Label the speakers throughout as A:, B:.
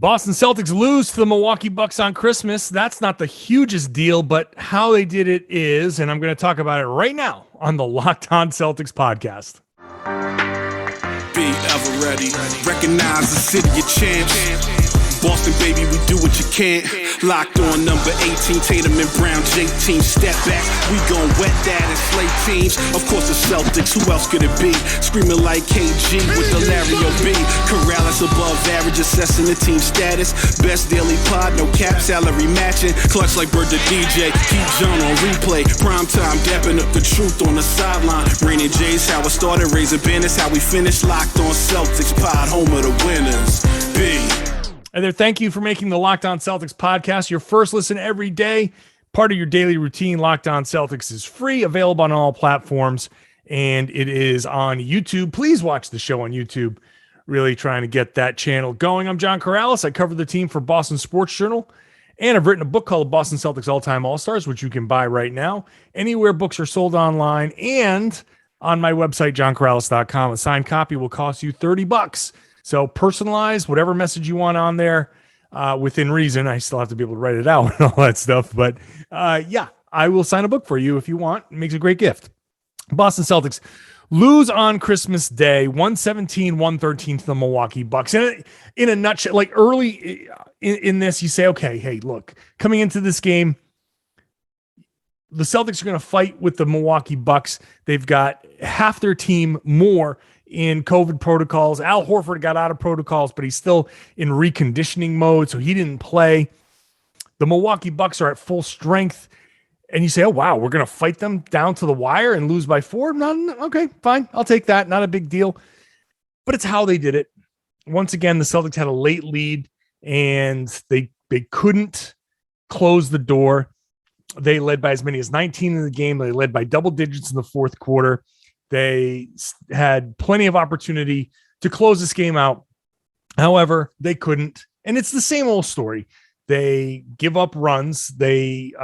A: Boston Celtics lose to the Milwaukee Bucks on Christmas. That's not the hugest deal, but how they did it is, and I'm going to talk about it right now on the Locked On Celtics podcast.
B: Be ever ready. Recognize the city of champs. Boston, baby, we do what you can't. Locked on number 18, Tatum and Brown, J-team, step back. We gon' wet that and slay teams. Of course the Celtics, who else could it be? Screaming like KG with the Larry O.B. Karalis above average, assessing the team status. Best daily pod, no cap, salary matching. Clutch like Bird the DJ, keep John on replay. Prime time, dapping up the truth on the sideline. Raining J's, how it started, raising banners, how we finished. Locked on Celtics pod, home of the winners. B.
A: And there, thank you for making the Locked On Celtics podcast your first listen every day. Part of your daily routine. Locked On Celtics is free, available on all platforms, and it is on YouTube. Please watch the show on YouTube. Really trying to get that channel going. I'm John Karalis. I cover the team for Boston Sports Journal, and I've written a book called Boston Celtics All-Time All-Stars, which you can buy right now anywhere books are sold online and on my website, johnkaralis.com. A signed copy will cost you $30. So personalize whatever message you want on there within reason. I still have to be able to write it out and all that stuff. But yeah, I will sign a book for you if you want. It makes a great gift. Boston Celtics lose on Christmas Day, 117-113 to the Milwaukee Bucks. In a nutshell, like early in this, you say, okay, hey, look, coming into this game, the Celtics are going to fight with the Milwaukee Bucks. They've got half their team more in COVID protocols. Al Horford got out of protocols, but he's still in reconditioning mode, so he didn't play. The Milwaukee Bucks are at full strength, and you say, oh, wow, we're going to fight them down to the wire and lose by 4? No, okay, fine. I'll take that. Not a big deal. But it's how they did it. Once again, the Celtics had a late lead, and they couldn't close the door. They led by as many as 19 in the game. They led by double digits in the fourth quarter. They had plenty of opportunity to close this game out. However, they couldn't. And it's the same old story. They give up runs. They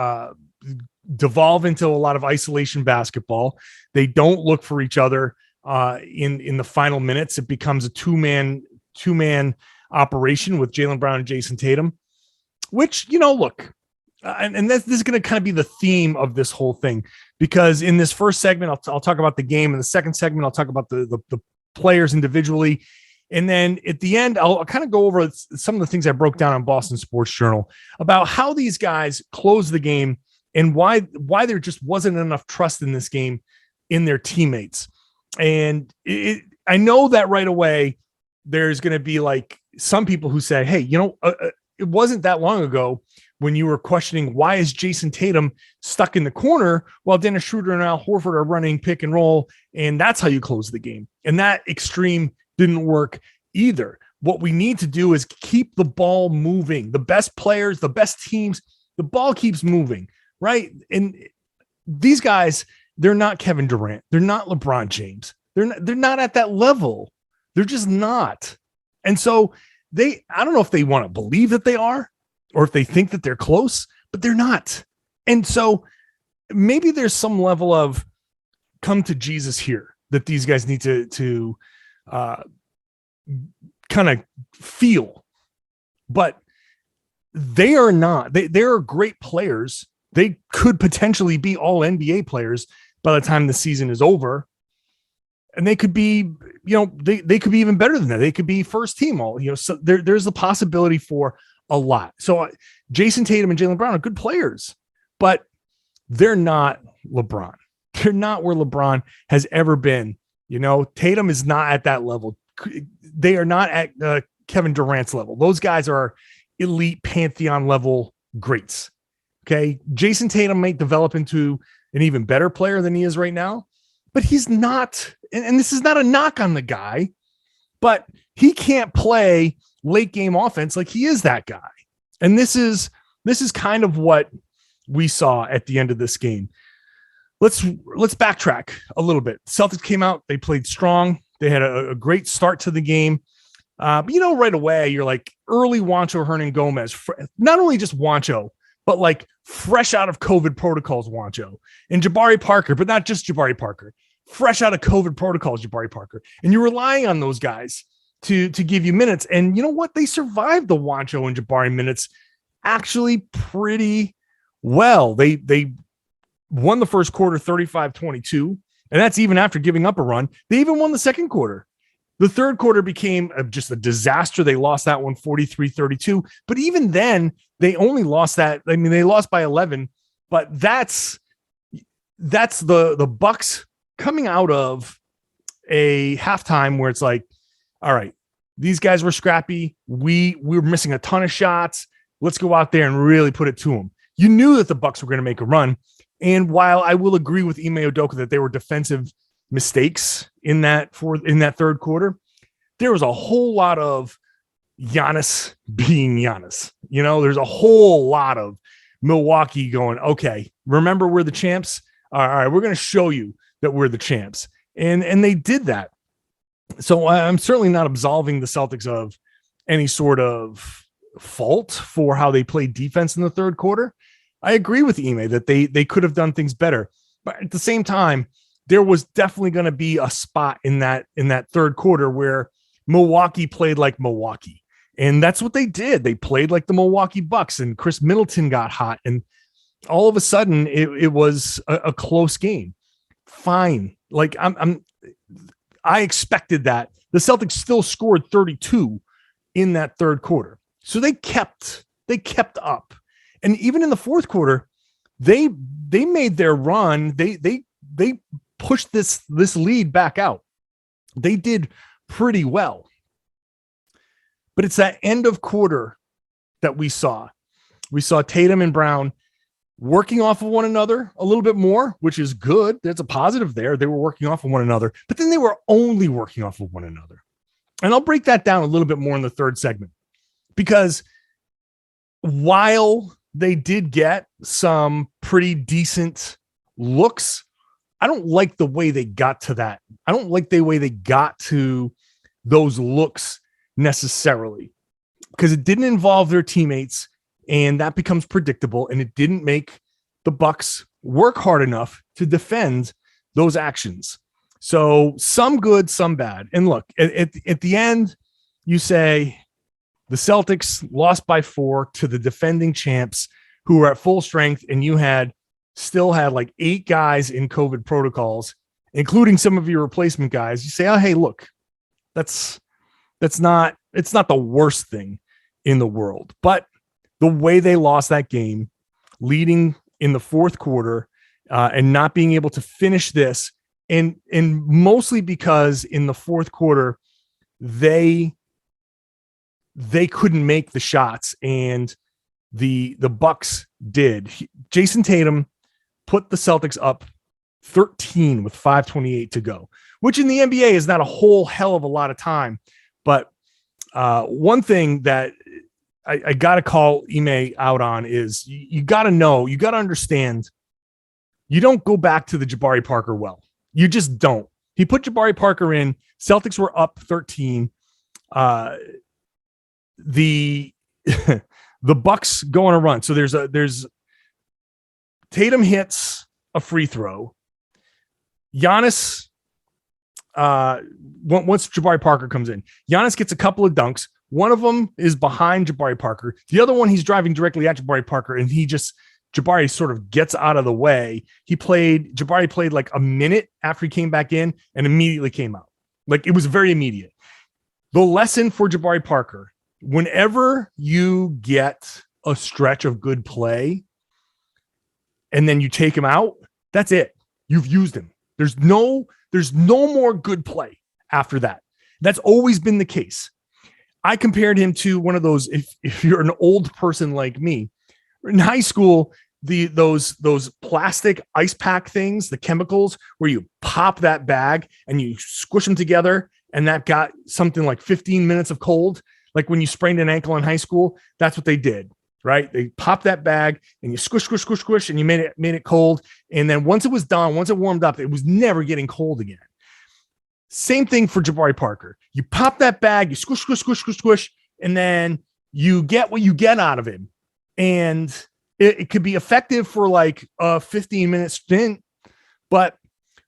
A: devolve into a lot of isolation basketball. They don't look for each other in the final minutes. It becomes a two-man operation with Jaylen Brown and Jayson Tatum, which, look, and this is going to kind of be the theme of this whole thing, because in this first segment, I'll talk about the game. In the second segment, I'll talk about the players individually. And then at the end, I'll kind of go over some of the things I broke down on Boston Sports Journal about how these guys closed the game and why there just wasn't enough trust in this game in their teammates. And I know that right away, there's going to be like some people who say, hey, it wasn't that long ago when you were questioning why is Jayson Tatum stuck in the corner while Dennis Schröder and Al Horford are running pick and roll, and that's how you close the game. And that extreme didn't work either. What we need to do is keep the ball moving. The best players, the best teams, the ball keeps moving, right? And these guys, they're not Kevin Durant. They're not LeBron James. They're not at that level. They're just not. And so I don't know if they want to believe that they are, or if they think that they're close, but they're not. And so maybe there's some level of come to Jesus here that these guys need to kind of feel. But they are not. They are great players. They could potentially be all NBA players by the time the season is over. And they could be, they could be even better than that. They could be first team all, so there's the possibility for a lot. So Jayson Tatum and Jaylen Brown are good players, but they're not LeBron. They're not where LeBron has ever been. Tatum is not at that level. They are not at Kevin Durant's level. Those guys are elite pantheon level greats. Okay. Jayson Tatum might develop into an even better player than he is right now, but he's not, and this is not a knock on the guy, but he can't play late game offense like he is that guy. And this is kind of what we saw at the end of this game. Let's backtrack a little bit. Celtics came out, they played strong. They had a great start to the game. But right away, you're like early Juancho Hernan-Gomez, not only just Juancho, but like fresh out of COVID protocols, Juancho, and Jabari Parker, but not just Jabari Parker, fresh out of COVID protocols, Jabari Parker. And you're relying on those guys to give you minutes. And you know what? They survived the Juancho and Jabari minutes actually pretty well. They won the first quarter 35-22, and that's even after giving up a run. They even won the second quarter. The third quarter became just a disaster. They lost that one 43-32. But even then, they only lost that. I mean, they lost by 11. But that's the Bucks coming out of a halftime where it's like, all right, these guys were scrappy. We were missing a ton of shots. Let's go out there and really put it to them. You knew that the Bucks were going to make a run. And while I will agree with Ime Udoka that they were defensive mistakes in that third quarter, there was a whole lot of Giannis being Giannis. There's a whole lot of Milwaukee going, okay, remember we're the champs. All right, we're going to show you that we're the champs. And they did that. So I'm certainly not absolving the Celtics of any sort of fault for how they played defense in the third quarter. I agree with Ime that they could have done things better. But at the same time, there was definitely going to be a spot in that third quarter where Milwaukee played like Milwaukee. And that's what they did. They played like the Milwaukee Bucks, and Chris Middleton got hot. And all of a sudden it was a close game. Fine. Like I expected that. The Celtics still scored 32 in that third quarter. So they kept up. And even in the fourth quarter, they made their run. They pushed this lead back out. They did pretty well. But it's that end of quarter that we saw. We saw Tatum and Brown working off of one another a little bit more, which is good. There's a positive there. They were working off of one another, but then they were only working off of one another. And I'll break that down a little bit more in the third segment, because while they did get some pretty decent looks, I don't like the way they got to that. I don't like the way they got to those looks necessarily, because it didn't involve their teammates, and that becomes predictable, and it didn't make the Bucks work hard enough to defend those actions. So some good, some bad. And look, at the end, you say the Celtics lost by 4 to the defending champs who were at full strength, and you still had like 8 guys in COVID protocols, including some of your replacement guys. You say, oh, hey, look, it's not the worst thing in the world. But the way they lost that game, leading in the fourth quarter, and not being able to finish this, and mostly because in the fourth quarter they couldn't make the shots, and the Bucks did. Jayson Tatum put the Celtics up 13 with 5:28 to go, which in the NBA is not a whole hell of a lot of time. But one thing that I got to call Ime out on is you got to know, you got to understand, you don't go back to the Jabari Parker well. You just don't. He put Jabari Parker in. Celtics were up 13. The Bucks go on a run. So there's Tatum hits a free throw. Giannis, once Jabari Parker comes in, Giannis gets a couple of dunks. One of them is behind Jabari Parker. The other one, he's driving directly at Jabari Parker, and Jabari sort of gets out of the way. Jabari played like a minute after he came back in and immediately came out. Like, it was very immediate. The lesson for Jabari Parker: whenever you get a stretch of good play and then you take him out, that's it. You've used him. There's no more good play after that. That's always been the case. I compared him to one of those, if you're an old person like me, in high school, those plastic ice pack things, the chemicals, where you pop that bag and you squish them together, and that got something like 15 minutes of cold. Like when you sprained an ankle in high school, that's what they did, right? They popped that bag and you squish, and you made it cold. And then once it was done, once it warmed up, it was never getting cold again. Same thing for Jabari Parker. You pop that bag, you squish, and then you get what you get out of him. And it could be effective for like a 15-minute stint, but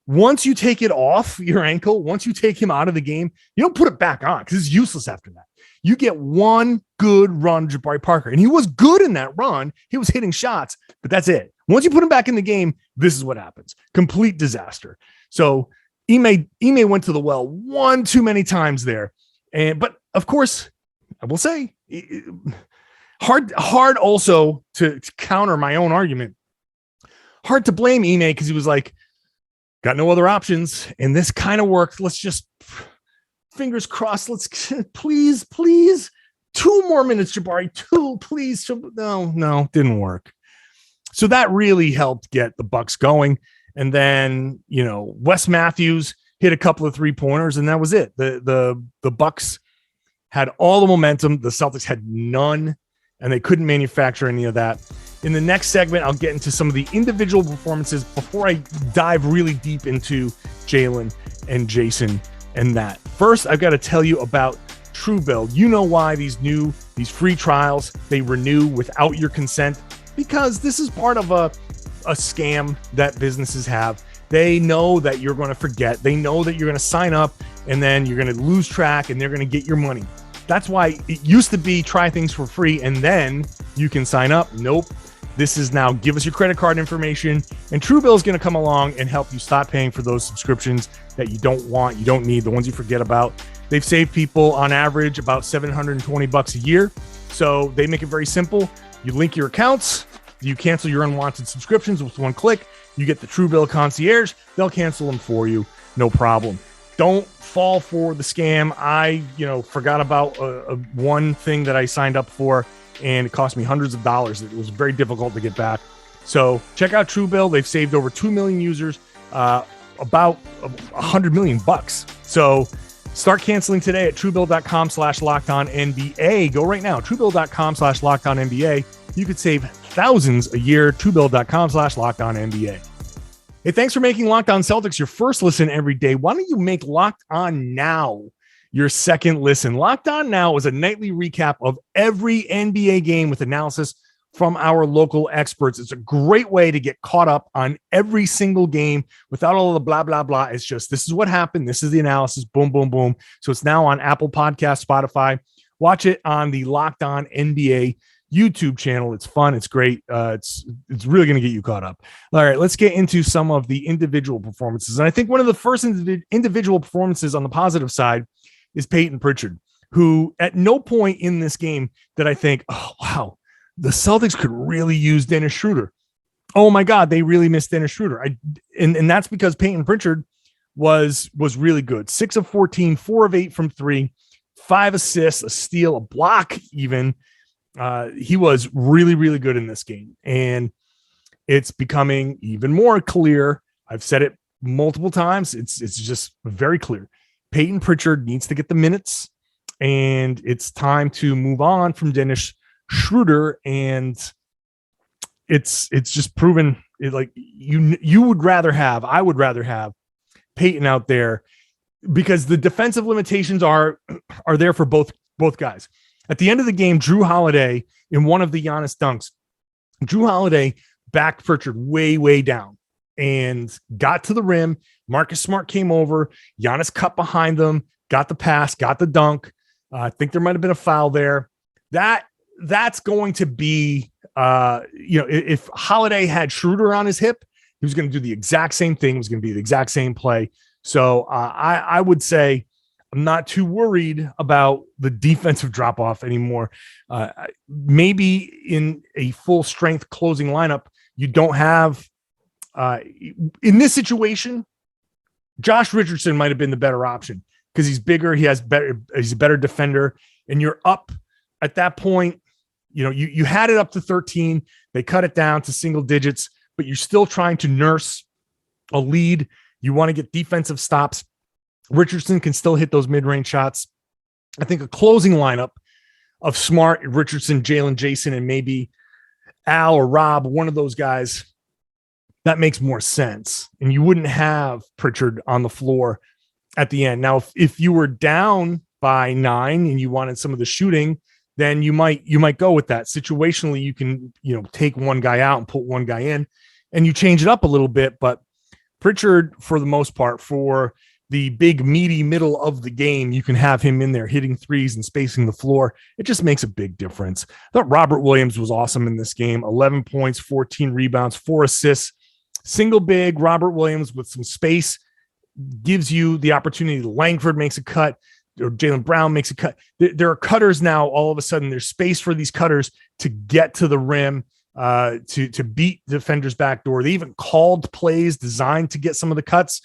A: once you take it off your ankle, once you take him out of the game, you don't put it back on because it's useless after that. You get one good run, Jabari Parker, and he was good in that run. He was hitting shots, but that's it. Once you put him back in the game, this is what happens. Complete disaster. So Ime went to the well one too many times there. But of course, I will say, hard also to counter my own argument. Hard to blame Ime because he was like, got no other options, and this kind of worked. Let's just fingers crossed. Let's please 2 more minutes, Jabari. 2, please. No, didn't work. So that really helped get the Bucks going. And then, Wes Matthews hit a couple of 3-pointers, and that was it. The Bucks had all the momentum. The Celtics had none, and they couldn't manufacture any of that. In the next segment, I'll get into some of the individual performances before I dive really deep into Jaylen and Jayson and that. First, I've got to tell you about TrueBill. You know why these free trials, they renew without your consent, because this is part of a scam that businesses have. They know that you're going to forget. They know that you're going to sign up and then you're going to lose track and they're going to get your money. That's why it used to be try things for free and then you can sign up. Nope. This is now give us your credit card information, and TrueBill is going to come along and help you stop paying for those subscriptions that you don't want, you don't need, the ones you forget about. They've saved people on average about $720 a year. So they make it very simple. You link your accounts, you cancel your unwanted subscriptions with one click. You get the TrueBill concierge. They'll cancel them for you. No problem. Don't fall for the scam. I, forgot about one thing that I signed up for, and it cost me hundreds of dollars. It was very difficult to get back. So check out TrueBill. They've saved over 2 million users, about $100 million bucks. So start canceling today at TrueBill.com/LockedOnNBA. Go right now. TrueBill.com/LockedOnNBA. You could save thousands a year. TrueBill.com/LockedOnNBA. Hey, thanks for making Locked On Celtics your first listen every day. Why don't you make Locked On Now your second listen? Locked On Now is a nightly recap of every NBA game with analysis from our local experts. It's a great way to get caught up on every single game without all the blah, blah, blah. It's just, this is what happened. This is the analysis. Boom, boom, boom. So it's now on Apple Podcasts, Spotify. Watch it on the Locked On NBA YouTube channel. It's fun. It's great. It's really going to get you caught up. All right, let's get into some of the individual performances. And I think one of the first individual performances on the positive side is Payton Pritchard, who at no point in this game did I think, oh, wow, the Celtics could really use Dennis Schröder. Oh my God, they really missed Dennis Schröder. And that's because Payton Pritchard was really good. 6 of 14, 4 of 8 from 3, 5 assists, a steal, a block even. He was really, really good in this game, and it's becoming even more clear. I've said it multiple times. It's just very clear. Payton Pritchard needs to get the minutes, and it's time to move on from Dennis Schröder. And it's just proven it, like I would rather have Payton out there because the defensive limitations are there for both guys. At the end of the game, Drew Holiday, in one of the Giannis dunks, Drew Holiday backed Pritchard way, way down and got to the rim. Marcus Smart came over. Giannis cut behind them, got the pass, got the dunk. I think there might have been a foul there. That's going to be, if Holiday had Schröder on his hip, he was going to do the exact same thing. It was going to be the exact same play. So I would say, I'm not too worried about the defensive drop-off anymore. Maybe in a full strength closing lineup, you don't have in this situation, Josh Richardson might have been the better option because he's bigger. He's a better defender, and you're up at that point. You had it up to 13. They cut it down to single digits, but you're still trying to nurse a lead. You want to get defensive stops. Richardson can still hit those mid-range shots. I think a closing lineup of Smart, Richardson, Jaylen, Jayson, and maybe Al or Rob, one of those guys, that makes more sense. And you wouldn't have Pritchard on the floor at the end. Now, if you were down by 9 and you wanted some of the shooting, then you might go with that. Situationally, you can take one guy out and put one guy in, and you change it up a little bit. But Pritchard, for the most part, for the big meaty middle of the game, you can have him in there hitting threes and spacing the floor. It just makes a big difference. I thought Robert Williams was awesome in this game. 11 points, 14 rebounds, 4 assists. Single big, Robert Williams with some space gives you the opportunity. Langford makes a cut, or Jaylen Brown makes a cut. There are cutters now. All of a sudden, there's space for these cutters to get to the rim, to beat defenders' backdoor. They even called plays designed to get some of the cuts.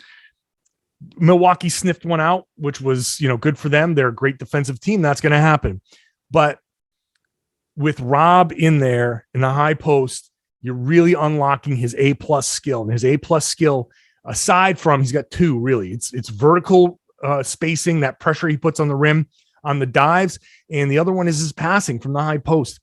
A: Milwaukee sniffed one out, which was, good for them. They're a great defensive team. That's going to happen. But with Rob in there in the high post, you're really unlocking his A+ skill. And his A+ skill, aside from, he's got two, really. It's vertical spacing, that pressure he puts on the rim on the dives. And the other one is his passing from the high post.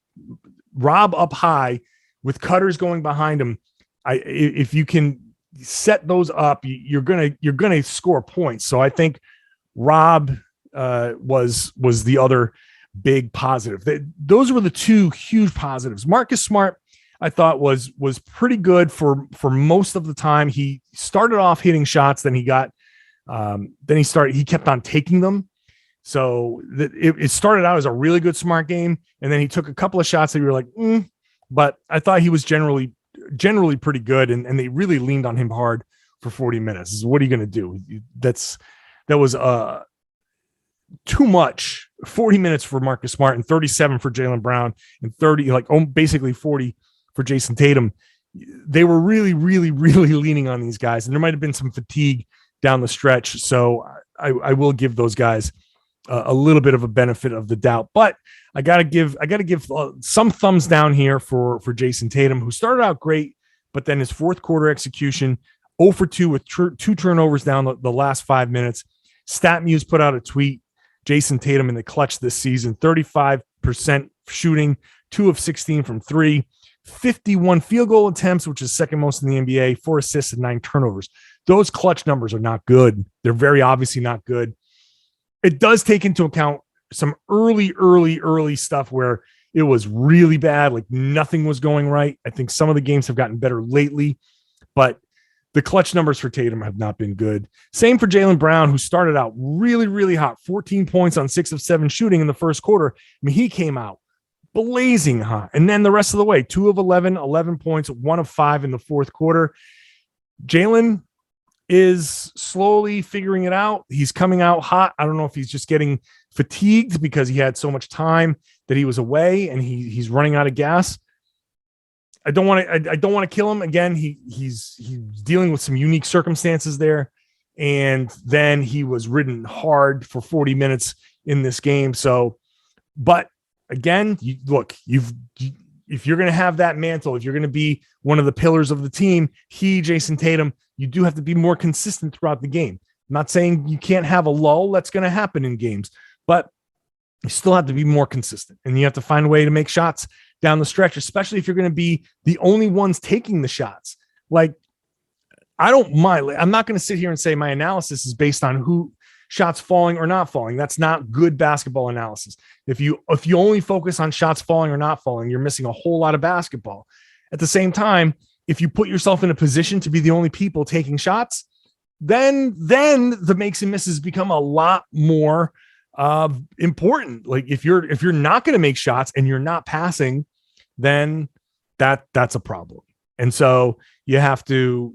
A: Rob up high with cutters going behind him. If you can set those up, you're gonna score points. So I think Rob was the other big positive. Those were the two huge positives. Marcus Smart, I thought was pretty good for most of the time. He started off hitting shots, then he kept on taking them. So it started out as a really good Smart game, and then he took a couple of shots that you were like, but I thought he was generally pretty good, and they really leaned on him hard for 40 minutes. What are you going to do? That was too much. 40 minutes for Marcus Smart and 37 for Jaylen Brown and 30, basically 40 for Jayson Tatum. They were really, really, really leaning on these guys, and there might have been some fatigue down the stretch. So I will give those guys a little bit of a benefit of the doubt, but I gotta give some thumbs down here for Jayson Tatum, who started out great, but then his fourth quarter execution, 0 for 2 with two turnovers down the last 5 minutes. StatMuse put out a tweet: Jayson Tatum in the clutch this season, 35% shooting, 2 of 16 from 3, 51 field goal attempts, which is second most in the NBA, 4 assists and 9 turnovers. Those clutch numbers are not good. They're very obviously not good. It does take into account some early stuff where it was really bad, like nothing was going right. I think some of the games have gotten better lately, but the clutch numbers for Tatum have not been good. Same for Jaylen Brown, who started out really, really hot, 14 points on 6 of 7 shooting in the first quarter. I mean, he came out blazing hot. And then the rest of the way, 2 of 11, 11 points, 1 of 5 in the fourth quarter. Jaylen is slowly figuring it out. He's coming out hot. I don't know if he's just getting fatigued because he had so much time that he was away and he's running out of gas. I don't want to kill him again. He's dealing with some unique circumstances there, and then he was ridden hard for 40 minutes in this game. So, but again, if you're going to have that mantle, if you're going to be one of the pillars of the team, Jayson Tatum, you do have to be more consistent throughout the game. I'm not saying you can't have a lull. That's going to happen in games, but you still have to be more consistent, and you have to find a way to make shots down the stretch, especially if you're going to be the only ones taking the shots. Like, I don't mind. I'm not going to sit here and say my analysis is based on who shots falling or not falling. That's not good basketball analysis. If you only focus on shots falling or not falling, you're missing a whole lot of basketball. At the same time, if you put yourself in a position to be the only people taking shots, then the makes and misses become a lot more important. Like if you're not going to make shots and you're not passing, then that's a problem. And so you have to,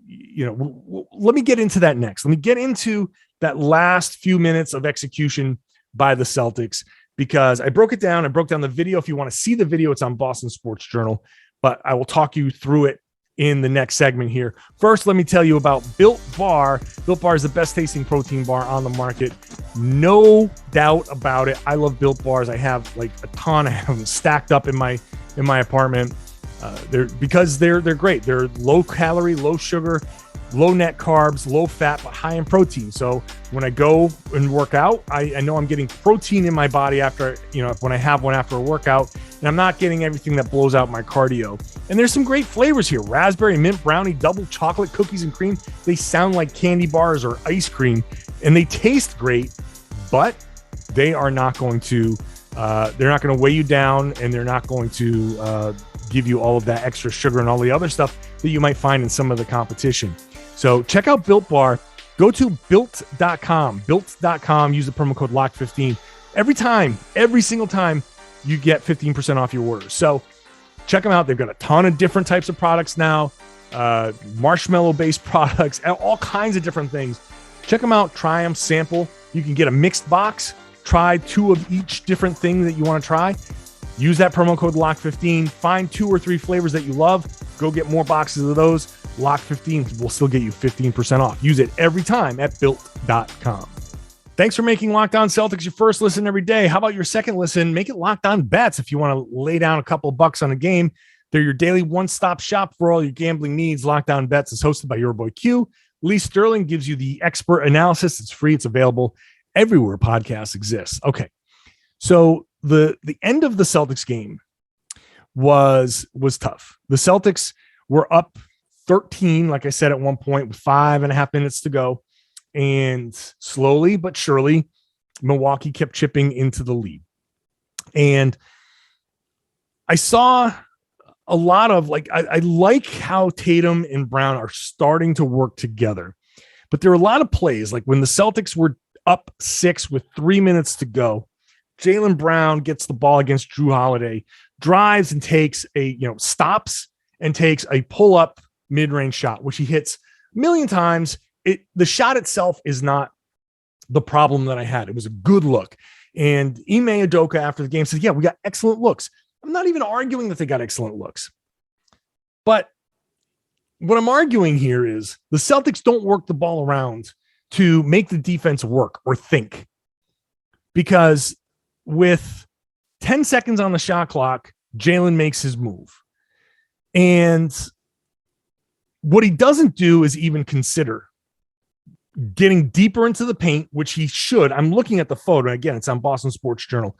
A: let me get into that next. Let me get into that last few minutes of execution by the Celtics, because I broke it down. I broke down the video. If you want to see the video, it's on Boston Sports Journal, but I will talk you through it in the next segment here. First, let me tell you about Built Bar. Built Bar is the best tasting protein bar on the market. No doubt about it. I love Built Bars. I have like a ton. I have them stacked up in my apartment. They're great. They're low calorie, low sugar, low net carbs, low fat, but high in protein. So when I go and work out, I know I'm getting protein in my body after, when I have one after a workout, and I'm not getting everything that blows out my cardio. And there's some great flavors here: raspberry, mint brownie, double chocolate, cookies and cream. They sound like candy bars or ice cream, and they taste great, but they are not going to, they're not going to weigh you down, and they're not going to give you all of that extra sugar and all the other stuff that you might find in some of the competition. So check out Built Bar. Go to built.com, built.com. Use the promo code LOCK15. Every single time you get 15% off your orders. So check them out. They've got a ton of different types of products now, marshmallow-based products, all kinds of different things. Check them out. Try them, sample. You can get a mixed box. Try 2 of each different thing that you want to try. Use that promo code LOCK15. Find 2 or 3 flavors that you love. Go get more boxes of those. LOCK15 will still get you 15% off. Use it every time at built.com. Thanks for making Locked On Celtics your first listen every day. How about your second listen? Make it Locked On Bets if you want to lay down a couple of bucks on a game. They're your daily one-stop shop for all your gambling needs. Locked On Bets is hosted by your boy Q. Lee Sterling gives you the expert analysis. It's free. It's available everywhere podcasts exist. Okay, so the end of the Celtics game was tough. The Celtics were up 13, like I said, at one point with 5.5 minutes to go. And slowly but surely, Milwaukee kept chipping into the lead. And I saw a lot of I like how Tatum and Brown are starting to work together. But there are a lot of plays, like when the Celtics were up 6 with 3 minutes to go, Jaylen Brown gets the ball against Jrue Holiday, drives and takes stops and takes a pull-up mid-range shot, which he hits a million times. The shot itself is not the problem that I had. It was a good look. And Ime Udoka after the game said, yeah, we got excellent looks. I'm not even arguing that they got excellent looks. But what I'm arguing here is the Celtics don't work the ball around to make the defense work or think. Because with 10 seconds on the shot clock, Jaylen makes his move. And what he doesn't do is even consider getting deeper into the paint, which he should. I'm looking at the photo. Again, it's on Boston Sports Journal.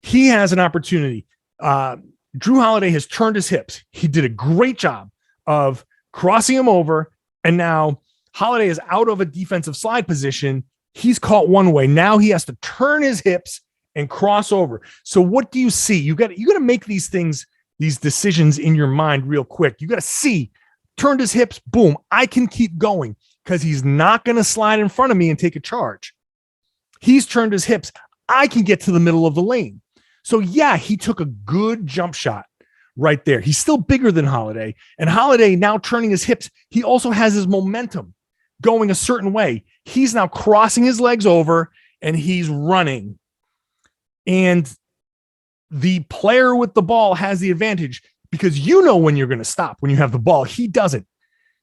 A: He has an opportunity. Jrue Holiday has turned his hips. He did a great job of crossing him over. And now Holiday is out of a defensive slide position. He's caught one way. Now he has to turn his hips and cross over. So what do you see? You got to make these decisions in your mind real quick. You got to see, turned his hips, boom, I can keep going because he's not going to slide in front of me and take a charge. He's turned his hips. I can get to the middle of the lane. So yeah, he took a good jump shot right there. He's still bigger than Holiday, and Holiday now turning his hips. He also has his momentum going a certain way. He's now crossing his legs over and he's running. And the player with the ball has the advantage because you know when you're going to stop when you have the ball. He doesn't.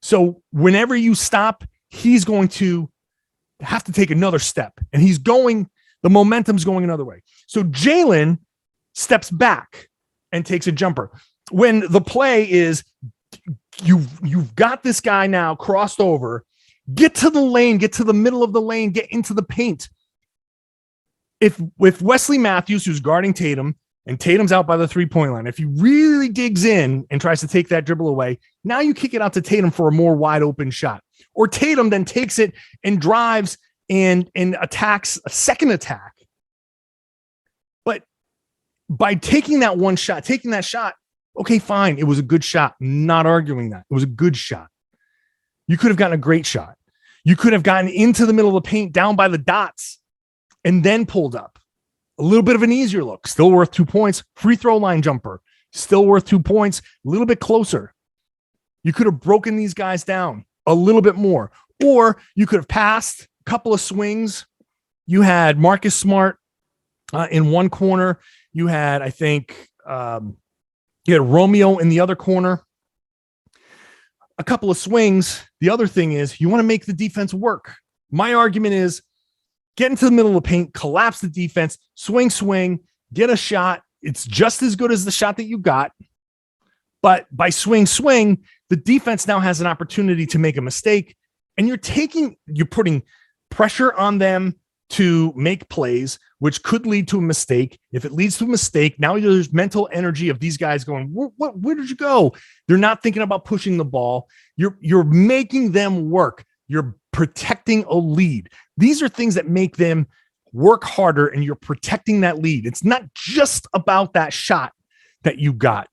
A: So whenever you stop, he's going to have to take another step, and the momentum's going another way. So Jaylen steps back and takes a jumper. When the play is you've got this guy now crossed over, get to the lane, get to the middle of the lane, get into the paint. If with Wesley Matthews, who's guarding Tatum, and Tatum's out by the 3-point line, if he really digs in and tries to take that dribble away, now you kick it out to Tatum for a more wide open shot. Or Tatum then takes it and drives and attacks a second attack. But by taking that one shot, taking that shot, okay, fine. It was a good shot. Not arguing that. It was a good shot. You could have gotten a great shot. You could have gotten into the middle of the paint down by the dots and then pulled up. A little bit of an easier look. Still worth 2 points. Free throw line jumper. Still worth 2 points. A little bit closer. You could have broken these guys down a little bit more. Or you could have passed a couple of swings. You had Marcus Smart in one corner. You had, I think, you had Romeo in the other corner. A couple of swings. The other thing is you want to make the defense work. My argument is get into the middle of the paint, collapse the defense, swing, get a shot. It's just as good as the shot that you got. But by swing, the defense now has an opportunity to make a mistake. And you're putting pressure on them to make plays, which could lead to a mistake. If it leads to a mistake, now there's mental energy of these guys going, where did you go? They're not thinking about pushing the ball. You're making them work. You're protecting a lead. These are things that make them work harder, and you're protecting that lead. It's not just about that shot that you got.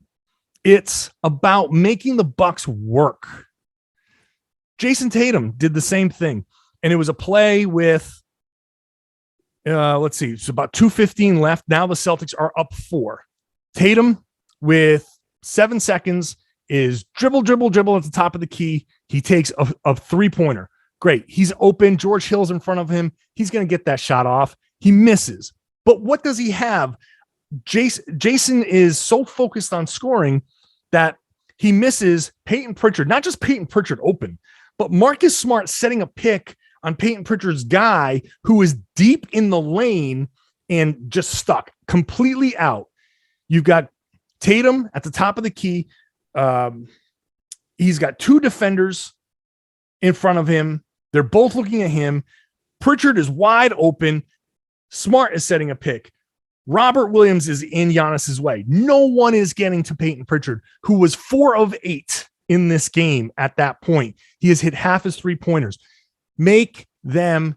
A: It's about making the Bucks work. Jayson Tatum did the same thing. And it was a play with, let's see, it's about 2:15 left. Now the Celtics are up 4. Tatum with 7 seconds is dribble at the top of the key. He takes a three-pointer. Great. He's open. George Hill's in front of him. He's going to get that shot off. He misses. But what does he have? Jayson is so focused on scoring that he misses Payton Pritchard, not just Payton Pritchard open, but Marcus Smart setting a pick on Payton Pritchard's guy who is deep in the lane and just stuck completely out. You've got Tatum at the top of the key. He's got 2 defenders in front of him. They're both looking at him. Pritchard is wide open. Smart is setting a pick. Robert Williams is in Giannis's way. No one is getting to Payton Pritchard, who was 4 of 8 in this game at that point. He has hit half his 3-pointers. Make them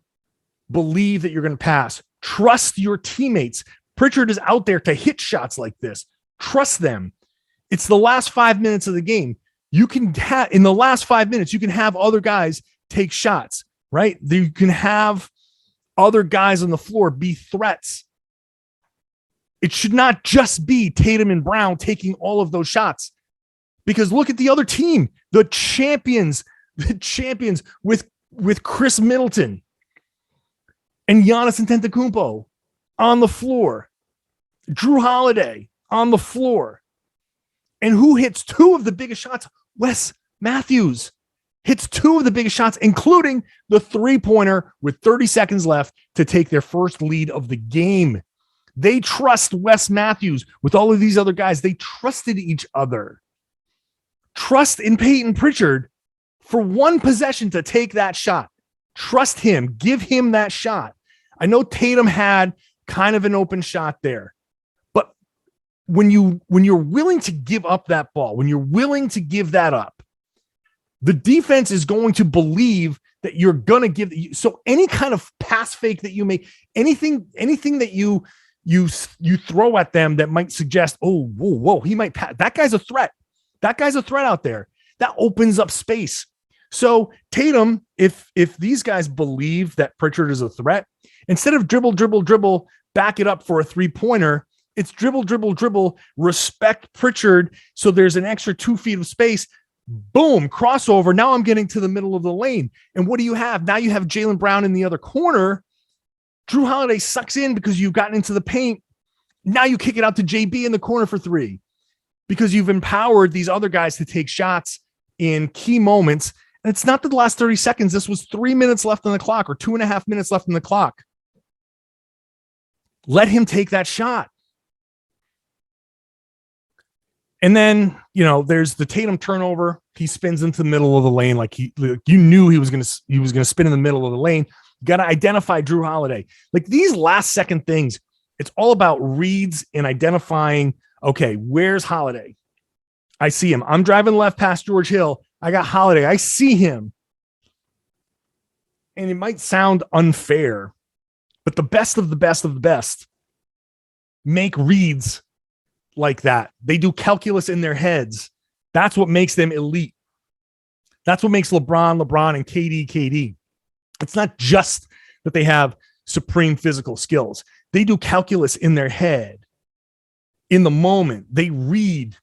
A: believe that you're going to pass. Trust your teammates. Pritchard is out there to hit shots like this. Trust them. It's the last 5 minutes of the game. You can have, in the last 5 minutes, you can have other guys take shots, right? You can have other guys on the floor be threats. It should not just be Tatum and Brown taking all of those shots, because look at the other team, the champions with Chris Middleton and Giannis Antetokounmpo on the floor, Drew Holiday on the floor. And who hits 2 of the biggest shots? Wes Matthews hits 2 of the biggest shots, including the 3-pointer with 30 seconds left to take their first lead of the game. They trust Wes Matthews with all of these other guys. They trusted each other. Trust in Payton Pritchard for one possession to take that shot. Trust him. Give him that shot. I know Tatum had kind of an open shot there, but when you're willing to give up that ball, when you're willing to give that up, the defense is going to believe that you're going to give. So any kind of pass fake that you make, anything that you throw at them that might suggest, oh, whoa, he might pass. That guy's a threat. That guy's a threat out there. That opens up space. So Tatum, if these guys believe that Pritchard is a threat, instead of dribble, back it up for a 3-pointer, it's dribble, respect Pritchard. So there's an extra 2 feet of space. Boom, crossover. Now I'm getting to the middle of the lane. And what do you have? Now you have Jaylen Brown in the other corner. Drew Holiday sucks in because you've gotten into the paint. Now you kick it out to JB in the corner for 3 because you've empowered these other guys to take shots in key moments. And it's not the last 30 seconds. This was 3 minutes left on the clock or 2.5 minutes left on the clock. Let him take that shot. And then, there's the Tatum turnover. He spins into the middle of the lane. Like you knew he was going to spin in the middle of the lane. You got to identify Drew Holiday. Like these last second things, it's all about reads and identifying, okay, where's Holiday? I see him. I'm driving left past George Hill. I got Holiday. I see him. And it might sound unfair, but the best of the best of the best make reads like that. They do calculus in their heads. That's what makes them elite. That's what makes LeBron, and KD. It's not just that they have supreme physical skills. They do calculus in their head. In the moment, they read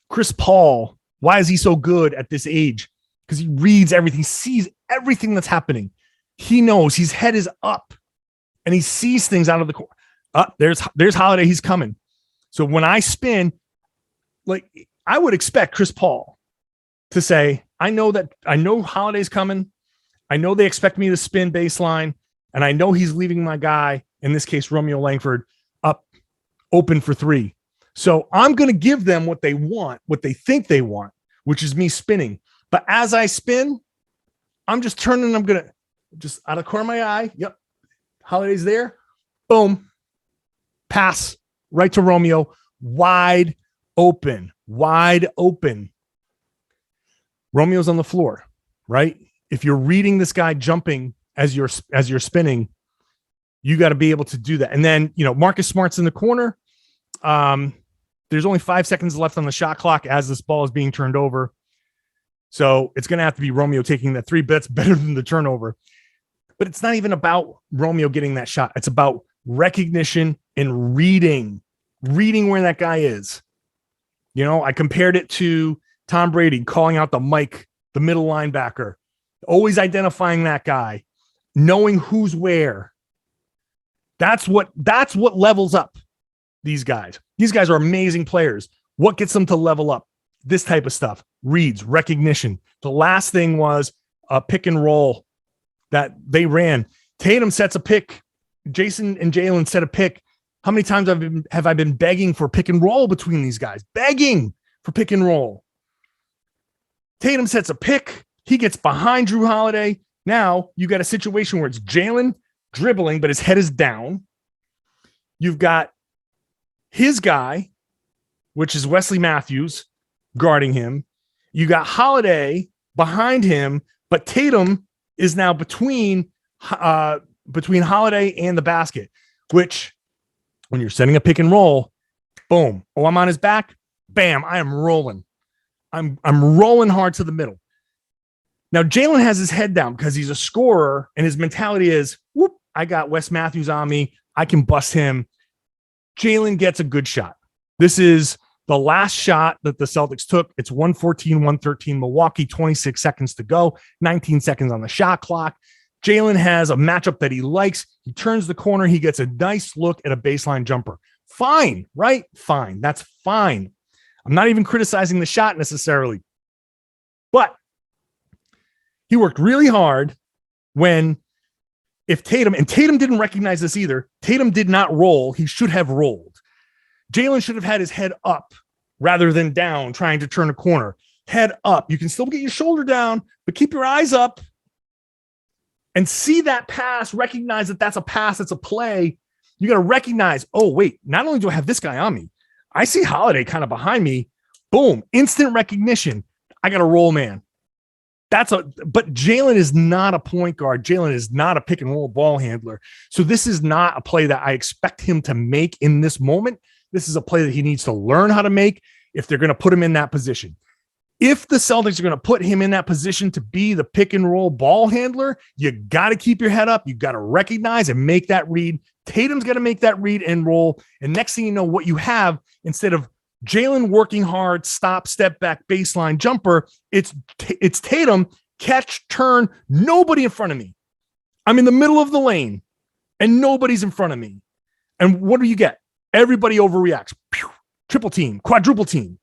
A: Chris Paul. Why is he so good at this age? Because he reads everything. He sees everything that's happening. He knows his head is up and he sees things out of the corner. There's Holiday. He's coming. So when I spin, like I would expect Chris Paul to say, I know Holiday's coming. I know they expect me to spin baseline, and I know he's leaving my guy, in this case, Romeo Langford, up open for 3. So I'm going to give them what they want, what they think they want, which is me spinning. But as I spin, I'm just turning. I'm going to just out of the corner of my eye. Yep. Holiday's there. Boom. Pass right to Romeo. Wide open. Romeo's on the floor, right? If you're reading this guy jumping as you're spinning, you got to be able to do that. And then, Marcus Smart's in the corner. There's only 5 seconds left on the shot clock as this ball is being turned over. So it's going to have to be Romeo taking that three, but that's better than the turnover. But it's not even about Romeo getting that shot. It's about recognition and reading where that guy is. You know, I compared it to Tom Brady calling out the Mike, the middle linebacker, always identifying that guy, knowing who's where. That's what levels up these guys. These guys are amazing players. What gets them to level up? This type of stuff, reads, recognition. The last thing was a pick and roll that they ran. Tatum sets a pick. Jayson and Jaylen set a pick. How many times have I been begging for pick and roll between these guys? Begging for pick and roll. Tatum sets a pick. He gets behind Drew Holiday. Now you got a situation where it's Jaylen dribbling, but his head is down. You've got his guy, which is Wesley Matthews, guarding him. You got Holiday behind him, but Tatum is now between Holiday and the basket, which when you're setting a pick and roll, boom. Oh, I'm on his back. Bam. I am rolling. I'm rolling hard to the middle. Now, Jaylen has his head down because he's a scorer and his mentality is, whoop, I got Wes Matthews on me. I can bust him. Jaylen gets a good shot. This is the last shot that the Celtics took. It's 114-113 Milwaukee, 26 seconds to go, 19 seconds on the shot clock. Jaylen has a matchup that he likes. He turns the corner. He gets a nice look at a baseline jumper. Fine, right? Fine. That's fine. I'm not even criticizing the shot necessarily. But he worked really hard if Tatum didn't recognize this either. Tatum did not roll. He should have rolled. Jaylen should have had his head up rather than down, trying to turn a corner. Head up. You can still get your shoulder down, but keep your eyes up and see that pass. Recognize that that's a pass. That's a play. You got to recognize, oh, wait, not only do I have this guy on me, I see Holiday kind of behind me. Boom. Instant recognition. I got a roll man. But Jaylen is not a point guard. Jaylen is not a pick and roll ball handler. So this is not a play that I expect him to make in this moment. This is a play that he needs to learn how to make if they're going to put him in that position. If the Celtics are going to put him in that position to be the pick and roll ball handler, you got to keep your head up. You got to recognize and make that read. Tatum's got to make that read and roll. And next thing you know, what you have, instead of Jaylen working hard, stop, step back, baseline jumper, it's Tatum, catch, turn, nobody in front of me. I'm in the middle of the lane and nobody's in front of me. And what do you get? Everybody overreacts. Pew, triple team, quadruple team.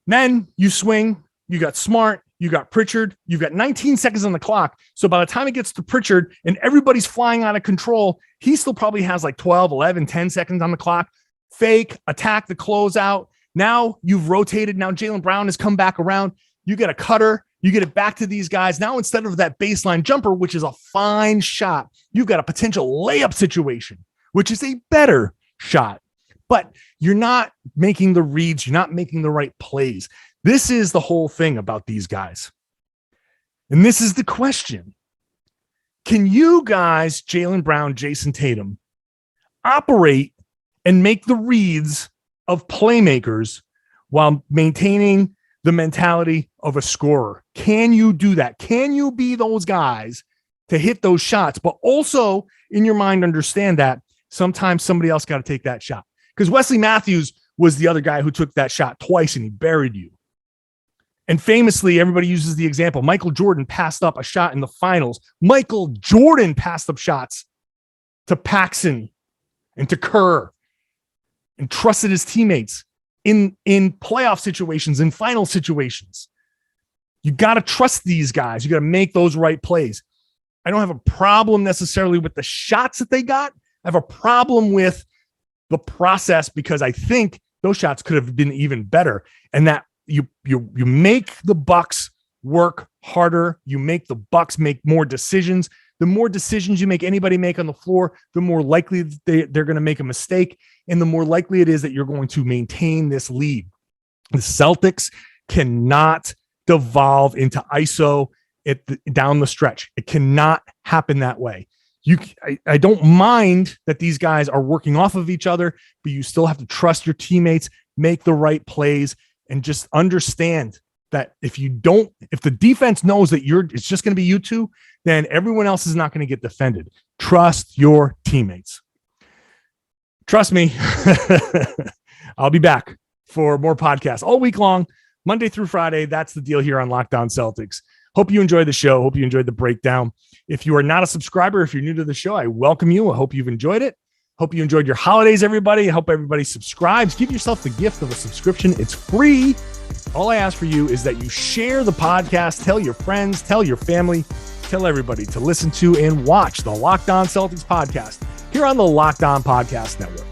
A: Then you swing, you got Smart, you got Pritchard, you've got 19 seconds on the clock. So by the time it gets to Pritchard and everybody's flying out of control, he still probably has like 12, 11, 10 seconds on the clock. Fake, attack the closeout. Now you've rotated. Now Jaylen Brown has come back around. You get a cutter. You get it back to these guys. Now instead of that baseline jumper, which is a fine shot, you've got a potential layup situation, which is a better shot. But you're not making the reads. You're not making the right plays. This is the whole thing about these guys. And this is the question. Can you guys, Jaylen Brown, Jayson Tatum, operate and make the reads of playmakers while maintaining the mentality of a scorer? Can you do that? Can you be those guys to hit those shots, but also in your mind understand that sometimes somebody else got to take that shot? Because Wesley Matthews was the other guy who took that shot twice and he buried you. And famously, everybody uses the example. Michael Jordan passed up a shot in the finals. Michael Jordan passed up shots to Paxson and to Kerr and trusted his teammates in playoff situations, in final situations. You got to trust these guys. You got to make those right plays. I don't have a problem necessarily with the shots that they got. I have a problem with the process because I think those shots could have been even better. And that you make the Bucks work harder. You make the Bucks make more decisions. The more decisions you make anybody make on the floor, the more likely they're going to make a mistake. And the more likely it is that you're going to maintain this lead. The Celtics cannot devolve into ISO down the stretch. It cannot happen that way. I don't mind that these guys are working off of each other, but you still have to trust your teammates, make the right plays, and just understand that if the defense knows that it's just going to be you two, then everyone else is not going to get defended. Trust your teammates. Trust me. I'll be back for more podcasts all week long, Monday through Friday. That's the deal here on Locked On Celtics. Hope you enjoyed the show. Hope you enjoyed the breakdown. If you are not a subscriber, if you're new to the show, I welcome you. I hope you've enjoyed it. Hope you enjoyed your holidays, everybody. I hope everybody subscribes. Give yourself the gift of a subscription. It's free. All I ask for you is that you share the podcast, tell your friends, tell your family, tell everybody to listen to and watch the Locked On Celtics podcast here on the Locked On Podcast Network.